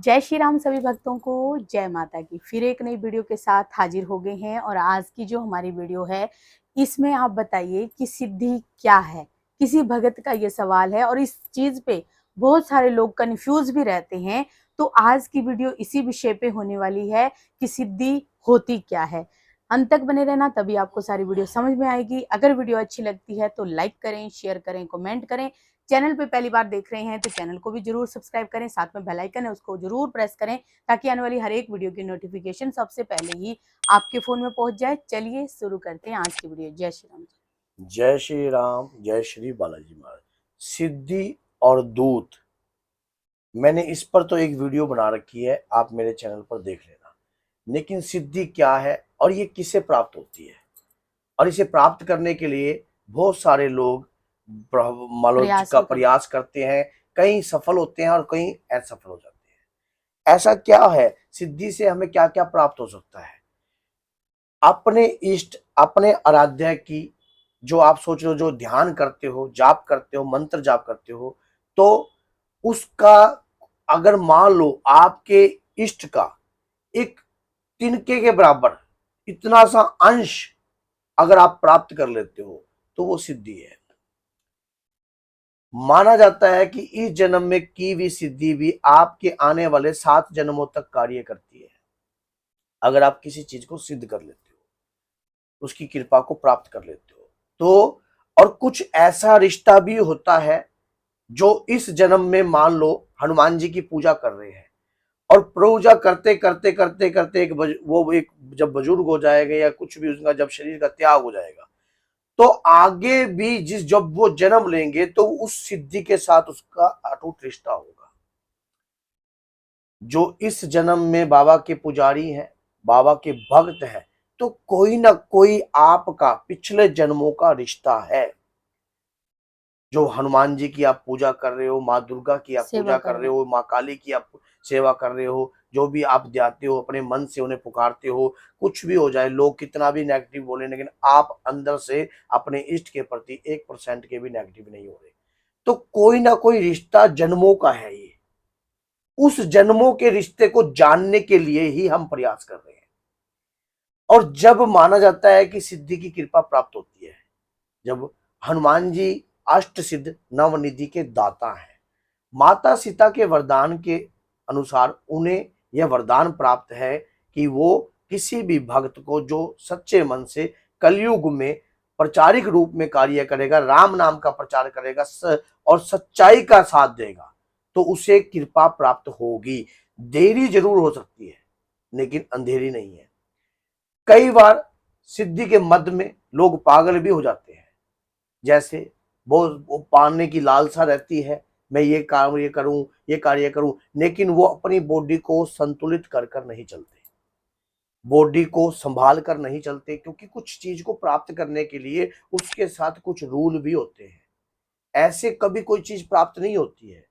जय श्री राम सभी भक्तों को जय माता की। फिर एक नई वीडियो के साथ हाजिर हो गए हैं और आज की जो हमारी वीडियो है इसमें आप बताइए कि सिद्धि क्या है। किसी भगत का ये सवाल है और इस चीज पे बहुत सारे लोग कंफ्यूज भी रहते हैं। तो आज की वीडियो इसी विषय पे होने वाली है कि सिद्धि होती क्या है। अंत तक बने रहना, तभी आपको सारी वीडियो समझ में आएगी। अगर वीडियो अच्छी लगती है तो लाइक करें, शेयर करें, कमेंट करें। चैनल पे पहली बार देख रहे हैं तो चैनल को भी जरूर सब्सक्राइब करें, साथ में बेल आइकन है उसको जरूर प्रेस करें ताकि आने वाली हर एक वीडियो की नोटिफिकेशन सबसे पहले ही आपके फोन में पहुंच जाए। चलिए शुरू करते हैं आज की वीडियो। जय श्री राम। जय श्री राम, जय श्री बालाजी महाराज। सिद्धि और दूत, मैंने इस पर तो एक वीडियो बना रखी है, आप मेरे चैनल पर देख लेना। लेकिन सिद्धि क्या है और ये किसे प्राप्त होती है, और इसे प्राप्त करने के लिए बहुत सारे लोग प्रयास करते हैं। कई सफल होते हैं और कई असफल हो जाते हैं। ऐसा क्या है, सिद्धि से हमें क्या क्या प्राप्त हो सकता है? अपने इष्ट, अपने आराध्य की, जो आप सोच रहे हो, जो ध्यान करते हो, जाप करते हो, मंत्र जाप करते हो, तो उसका अगर मान लो आपके इष्ट का एक तिनके के बराबर इतना सा अंश अगर आप प्राप्त कर लेते हो तो वो सिद्धि है। माना जाता है कि इस जन्म में की हुई सिद्धि भी आपके आने वाले 7 जन्मों तक कार्य करती है। अगर आप किसी चीज को सिद्ध कर लेते हो, उसकी कृपा को प्राप्त कर लेते हो तो, और कुछ ऐसा रिश्ता भी होता है जो इस जन्म में मान लो हनुमान जी की पूजा कर रहे हैं, और पूजा करते करते करते करते एक जब बुजुर्ग हो जाएगा या कुछ भी उसका जब शरीर का त्याग हो जाएगा, तो आगे भी जब वो जन्म लेंगे तो उस सिद्धि के साथ उसका अटूट रिश्ता होगा। जो इस जन्म में बाबा के पुजारी हैं, बाबा के भक्त हैं, तो कोई ना कोई आपका पिछले जन्मों का रिश्ता है। जो हनुमान जी की आप पूजा कर रहे हो, माँ दुर्गा की आप पूजा कर रहे हो, माँ काली की आप सेवा कर रहे हो, जो भी आप जाते हो अपने मन से उन्हें पुकारते हो, कुछ भी हो जाए, लोग कितना भी नेगेटिव बोले, लेकिन आप अंदर से अपने इष्ट के प्रति 1% के भी नेगेटिव नहीं हो रहे, तो कोई ना कोई रिश्ता जन्मों का है। ये उस जन्मों के रिश्ते को जानने के लिए ही हम प्रयास कर रहे हैं। और जब माना जाता है कि सिद्धि की कृपा प्राप्त होती है, जब हनुमान जी अष्ट सिद्ध नवनिधि के दाता हैं, माता सीता के वरदान के अनुसार उन्हें यह वरदान प्राप्त है कि वो किसी भी भक्त को जो सच्चे मन से कलयुग में प्रचारिक रूप में कार्य करेगा, राम नाम का प्रचार करेगा और सच्चाई का साथ देगा, तो उसे कृपा प्राप्त होगी। देरी जरूर हो सकती है लेकिन अंधेरी नहीं है। कई बार सिद्धि के मद में लोग पागल भी हो जाते हैं, जैसे वो पाने की लालसा रहती है, मैं ये कार्य करूं, ये कार्य करूं, लेकिन वो अपनी बॉडी को संतुलित कर कर नहीं चलते, बॉडी को संभाल कर नहीं चलते, क्योंकि कुछ चीज को प्राप्त करने के लिए उसके साथ कुछ रूल भी होते हैं। ऐसे कभी कोई चीज प्राप्त नहीं होती है।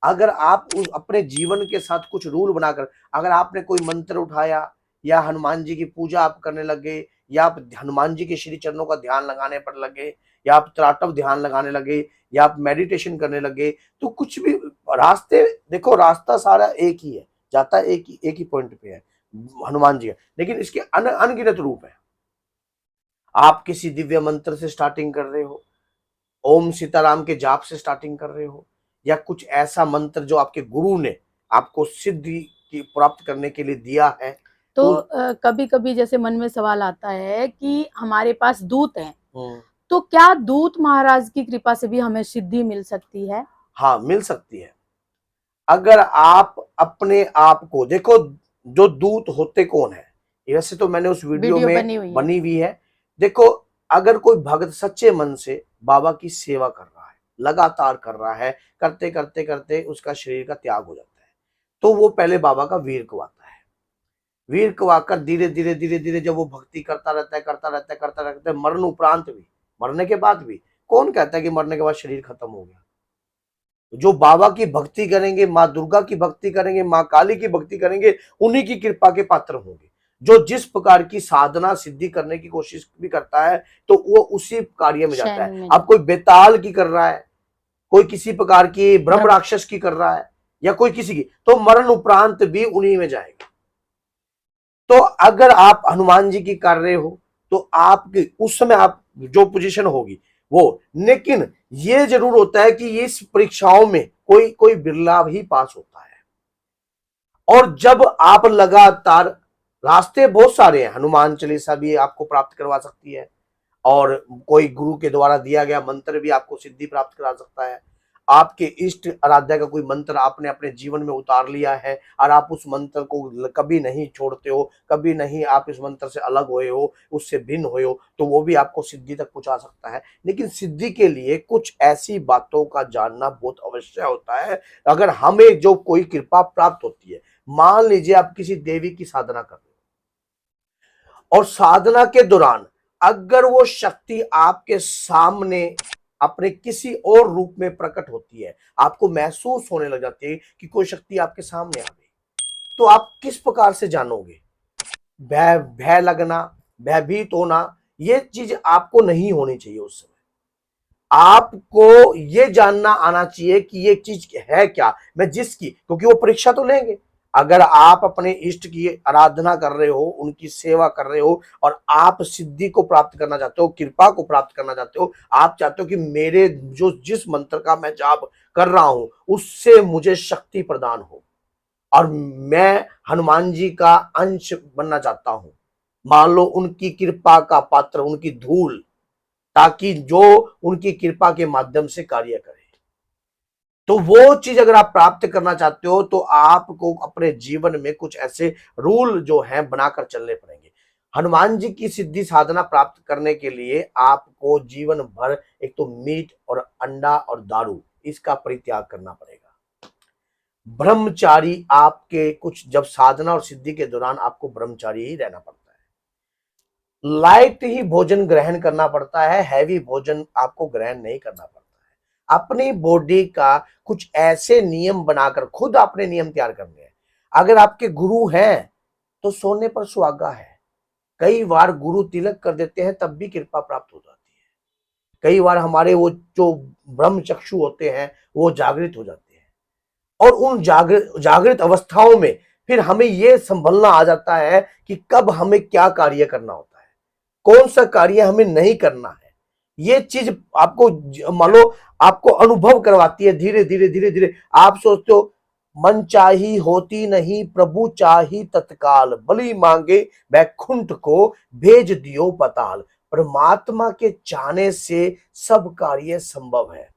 अगर आप उस अपने जीवन के साथ कुछ रूल बनाकर, अगर आपने कोई मंत्र उठाया या हनुमान जी की पूजा आप करने लगे, या आप हनुमान जी के श्री चरणों का ध्यान लगाने पर लगे, या आप त्राटक ध्यान लगाने लगे, या आप मेडिटेशन करने लगे, तो कुछ भी रास्ते, देखो रास्ता सारा एक ही है, जाता एक ही पॉइंट पे है, हनुमान जी है, लेकिन इसके अनगिनत रूप है। आप किसी दिव्य मंत्र से स्टार्टिंग कर रहे हो, ओम सीताराम के जाप से स्टार्टिंग कर रहे हो, या कुछ ऐसा मंत्र जो आपके गुरु ने आपको सिद्धि की प्राप्त करने के लिए दिया है, तो कभी कभी जैसे मन में सवाल आता है कि हमारे पास दूत हैं, तो क्या दूत महाराज की कृपा से भी हमें सिद्धि मिल सकती है? हाँ, मिल सकती है। अगर आप अपने आप को देखो, जो दूत होते कौन है, वैसे तो मैंने उस वीडियो में बनी हुई है। देखो, अगर कोई भक्त सच्चे मन से बाबा की सेवा कर रहा है, लगातार कर रहा है, करते करते करते उसका शरीर का त्याग हो जाता है, तो वो पहले बाबा का वीर कवाता है। वीर कवाकर धीरे धीरे धीरे धीरे जब वो भक्ति करता रहता है, करता रहता है, करता रहता है, मरण उपरांत भी, मरने के बाद भी, कौन कहता है कि मरने के बाद शरीर खत्म हो गया? जो बाबा की भक्ति करेंगे, माँ दुर्गा की भक्ति करेंगे, माँ काली की भक्ति करेंगे, उन्हीं की कृपा के पात्र होंगे। जो जिस प्रकार की साधना सिद्धि करने की कोशिश भी करता है, तो वो उसी कार्य में जाता है। अब कोई बेताल की कर रहा है, कोई किसी प्रकार की ब्रह्म राक्षस की कर रहा है, या कोई किसी की, तो मरण उपरांत भी उन्हीं में जाएगा। तो अगर आप हनुमान जी की कर रहे हो तो आपकी उस समय आप जो पोजीशन होगी वो, लेकिन ये जरूर होता है कि इस परीक्षाओं में कोई कोई बिरला ही पास होता है। और जब आप लगातार, रास्ते बहुत सारे हैं, हनुमान चालीसा भी आपको प्राप्त करवा सकती है, और कोई गुरु के द्वारा दिया गया मंत्र भी आपको सिद्धि प्राप्त करा सकता है। आपके इष्ट आराध्या का कोई मंत्र आपने अपने जीवन में उतार लिया है और आप उस मंत्र को कभी नहीं छोड़ते हो, कभी नहीं आप इस मंत्र से अलग हुए हो, उससे भिन्न हुए हो, तो वो भी आपको सिद्धि तक पहुंचा सकता है। लेकिन सिद्धि के लिए कुछ ऐसी बातों का जानना बहुत अवश्य होता है। अगर हमें जो कोई कृपा प्राप्त होती है, मान लीजिए आप किसी देवी की साधना कर रहे हो और साधना के दौरान अगर वो शक्ति आपके सामने अपने किसी और रूप में प्रकट होती है, आपको महसूस होने लग जाती है कि कोई शक्ति आपके सामने आ गई, तो आप किस प्रकार से जानोगे? भय भय लगना, भयभीत होना, ये चीज आपको नहीं होनी चाहिए। उस समय आपको ये जानना आना चाहिए कि ये चीज है क्या, मैं जिसकी, क्योंकि वो परीक्षा तो लेंगे। अगर आप अपने इष्ट की आराधना कर रहे हो, उनकी सेवा कर रहे हो और आप सिद्धि को प्राप्त करना चाहते हो, कृपा को प्राप्त करना चाहते हो, आप चाहते हो कि मेरे जो जिस मंत्र का मैं जाप कर रहा हूं उससे मुझे शक्ति प्रदान हो और मैं हनुमान जी का अंश बनना चाहता हूं, मान लो उनकी कृपा का पात्र, उनकी धूल, ताकि जो उनकी कृपा के माध्यम से कार्य करे। तो वो चीज अगर आप प्राप्त करना चाहते हो तो आपको अपने जीवन में कुछ ऐसे रूल जो हैं बनाकर चलने पड़ेंगे। हनुमान जी की सिद्धि साधना प्राप्त करने के लिए आपको जीवन भर एक तो मीट और अंडा और दारू, इसका परित्याग करना पड़ेगा। ब्रह्मचारी आपके कुछ, जब साधना और सिद्धि के दौरान आपको ब्रह्मचारी ही रहना पड़ता है। लाइट ही भोजन ग्रहण करना पड़ता है, हैवी भोजन आपको ग्रहण नहीं करना पड़ता है। अपनी बॉडी का कुछ ऐसे नियम बनाकर खुद अपने नियम तैयार करने हैं। अगर आपके गुरु हैं तो सोने पर सुहागा है। कई बार गुरु तिलक कर देते हैं तब भी कृपा प्राप्त हो जाती है। कई बार हमारे वो जो ब्रह्म चक्षु होते हैं वो जागृत हो जाते हैं और उन जागृत अवस्थाओं में फिर हमें ये संभलना आ जाता है कि कब हमें क्या कार्य करना होता है, कौन सा कार्य हमें नहीं करना है। ये चीज आपको मान लो आपको अनुभव करवाती है। धीरे धीरे धीरे धीरे आप सोचते हो मन चाही होती नहीं, प्रभु चाही तत्काल, बलि मांगे बैकुंठ को भेज दियो पताल। परमात्मा के चाहने से सब कार्य संभव है।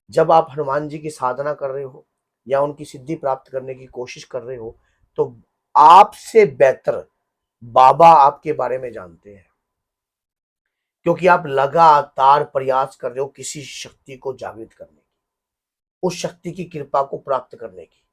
जब आप हनुमान जी की साधना कर रहे हो या उनकी सिद्धि प्राप्त करने की कोशिश कर रहे हो तो आपसे बेहतर बाबा आपके बारे में जानते हैं, क्योंकि आप लगातार प्रयास कर रहे हो किसी शक्ति को जागृत करने की, उस शक्ति की कृपा को प्राप्त करने की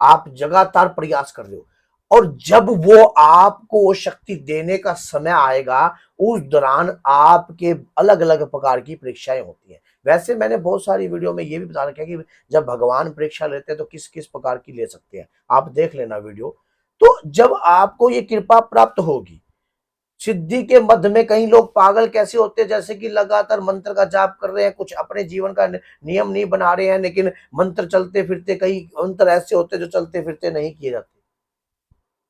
आप लगातार प्रयास कर रहे हो। और जब वो आपको वो शक्ति देने का समय आएगा उस दौरान आपके अलग अलग प्रकार की परीक्षाएं होती हैं। वैसे मैंने बहुत सारी वीडियो में ये भी बता रखा है कि जब भगवान परीक्षा लेते हैं तो किस किस प्रकार की ले सकते हैं, आप देख लेना वीडियो। तो जब आपको ये कृपा प्राप्त होगी, सिद्धि के मध्य में कई लोग पागल कैसे होते हैं, जैसे कि लगातार मंत्र का जाप कर रहे हैं, कुछ अपने जीवन का नियम नहीं बना रहे हैं, लेकिन मंत्र चलते फिरते, कई मंत्र ऐसे होते हैं जो चलते फिरते नहीं किए जाते।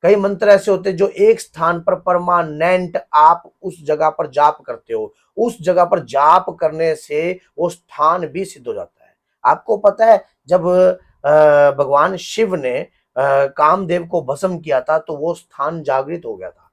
कई मंत्र ऐसे होते हैं जो एक स्थान पर परमानेंट आप उस जगह पर जाप करते हो, उस जगह पर जाप करने से वो स्थान भी सिद्ध हो जाता है। आपको पता है जब भगवान शिव ने कामदेव को भस्म किया था तो वो स्थान जागृत हो गया था,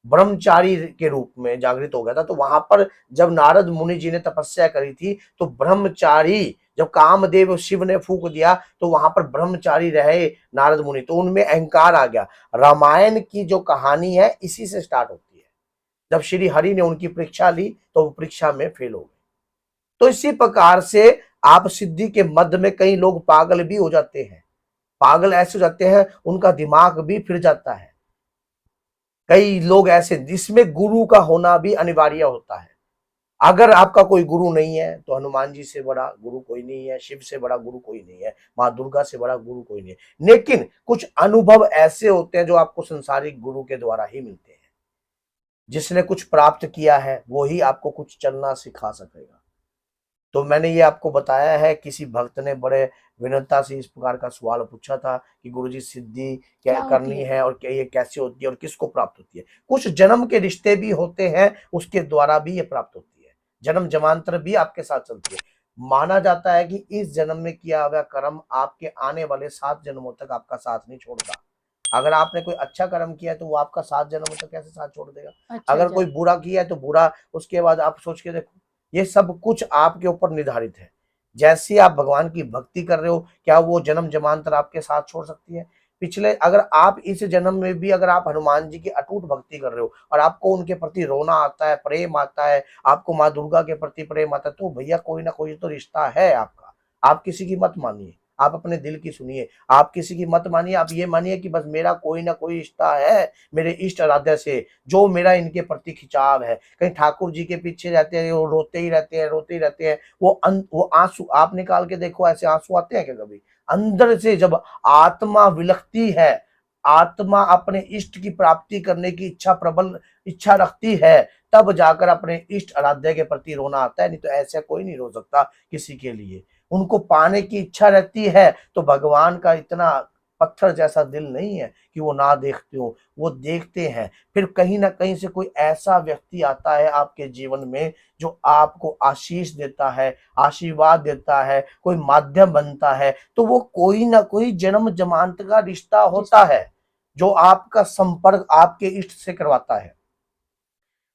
ब्रह्मचारी के रूप में जागृत हो गया था। तो वहां पर जब नारद मुनि जी ने तपस्या करी थी तो ब्रह्मचारी, जब कामदेव शिव ने फूंक दिया तो वहां पर ब्रह्मचारी रहे नारद मुनि, तो उनमें अहंकार आ गया। रामायण की जो कहानी है इसी से स्टार्ट होती है। जब श्री हरि ने उनकी परीक्षा ली तो वो परीक्षा में फेल हो गए। तो इसी प्रकार से आप सिद्धि के मध्य में कई लोग पागल भी हो जाते हैं। पागल ऐसे हो जाते हैं उनका दिमाग भी फिर जाता है। कई लोग ऐसे जिसमें गुरु का होना भी अनिवार्य होता है। अगर आपका कोई गुरु नहीं है तो हनुमान जी से बड़ा गुरु कोई नहीं है, शिव से बड़ा गुरु कोई नहीं है, माँ दुर्गा से बड़ा गुरु कोई नहीं है। लेकिन कुछ अनुभव ऐसे होते हैं जो आपको संसारिक गुरु के द्वारा ही मिलते हैं। जिसने कुछ प्राप्त किया है वो ही आपको कुछ चलना सिखा सकेगा। तो मैंने ये आपको बताया है। किसी भक्त ने बड़े विनम्रता से इस प्रकार का सवाल पूछा था कि गुरुजी सिद्धि क्या क्या होती करनी है? है और क्या ये कैसे होती है और किसको प्राप्त होती है। कुछ जन्म के रिश्ते भी होते हैं, उसके द्वारा भी ये प्राप्त होती है। जन्म जमांतर भी आपके साथ चलती है। माना जाता है कि इस जन्म में किया हुआ कर्म आपके आने वाले 7 जन्मों तक आपका साथ नहीं छोड़ता। अगर आपने कोई अच्छा कर्म किया है तो वो आपका 7 जन्मों तक कैसे साथ छोड़ देगा। अच्छा अगर अच्छा। कोई बुरा किया है तो बुरा, उसके बाद आप सोच के देखो, ये सब कुछ आपके ऊपर निर्धारित है। जैसे आप भगवान की भक्ति कर रहे हो, क्या वो जन्म जमांतर आपके साथ छोड़ सकती है। पिछले, अगर आप इस जन्म में भी अगर आप हनुमान जी की अटूट भक्ति कर रहे हो और आपको उनके प्रति रोना आता है, प्रेम आता है, आपको माँ दुर्गा के प्रति प्रेम आता है, तो भैया कोई ना कोई तो रिश्ता है आपका। आप किसी की मत मानिए, आप अपने दिल की सुनिए। आप किसी की मत मानिए, आप ये मानिए कि बस मेरा कोई ना कोई रिश्ता है मेरे इष्ट आराध्य से, जो मेरा इनके प्रति खिंचाव है। कहीं ठाकुर जी के पीछे रहते हैं, वो रोते ही रहते हैं, रोते ही रहते हैं। वो आंसू आप निकाल के देखो, ऐसे आंसू आते हैं क्या कभी? अंदर से जब आत्मा विलखती है, आत्मा अपने इष्ट की प्राप्ति करने की प्रबल इच्छा रखती है, तब जाकर अपने इष्ट आराध्य के प्रति रोना आता है। नहीं तो ऐसा कोई नहीं रो सकता किसी के लिए। उनको पाने की इच्छा रहती है, तो भगवान का इतना पत्थर जैसा दिल नहीं है कि वो ना देखते हो, वो देखते हैं। फिर कहीं ना कहीं से कोई ऐसा व्यक्ति आता है आपके जीवन में जो आपको आशीष देता है, आशीर्वाद देता है, कोई माध्यम बनता है, तो वो कोई ना कोई जन्म जमानत का रिश्ता होता है जो आपका संपर्क आपके इष्ट से करवाता है।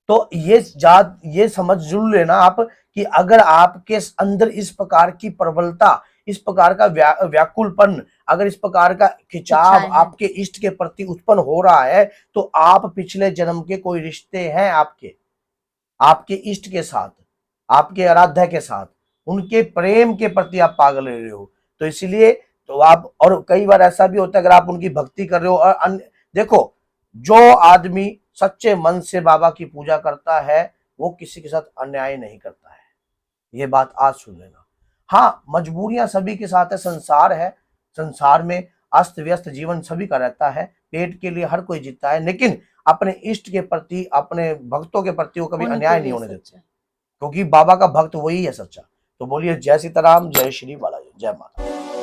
तो ये समझ जरूर लेना आप कि अगर आपके अंदर इस प्रकार की प्रबलता, इस प्रकार का व्याकुलपन, अगर इस प्रकार का खिंचाव इच्छाएं हैं। आपके इष्ट के प्रति उत्पन्न हो रहा है, तो आप पिछले जन्म के कोई रिश्ते हैं आपके, आपके इष्ट के साथ, आपके आराध्य के साथ, उनके प्रेम के प्रति आप पागल रहे हो। तो इसलिए तो आप, और कई बार ऐसा भी होता है अगर आप उनकी भक्ति कर रहे हो और अन्य, देखो, जो आदमी सच्चे मन से बाबा की पूजा करता है वो किसी के साथ अन्याय नहीं करता है। ये बात आज सुन लेना। हाँ, मजबूरियां सभी के साथ है, संसार है, संसार में अस्त व्यस्त जीवन सभी का रहता है, पेट के लिए हर कोई जीता है, लेकिन अपने इष्ट के प्रति, अपने भक्तों के प्रति वो कभी उन्हीं के अन्याय नहीं लिए होने सच देते, है। क्योंकि बाबा का भक्त वही है सच्चा। तो बोलिए जय सीताराम, जय श्री बालाजी, जय माता।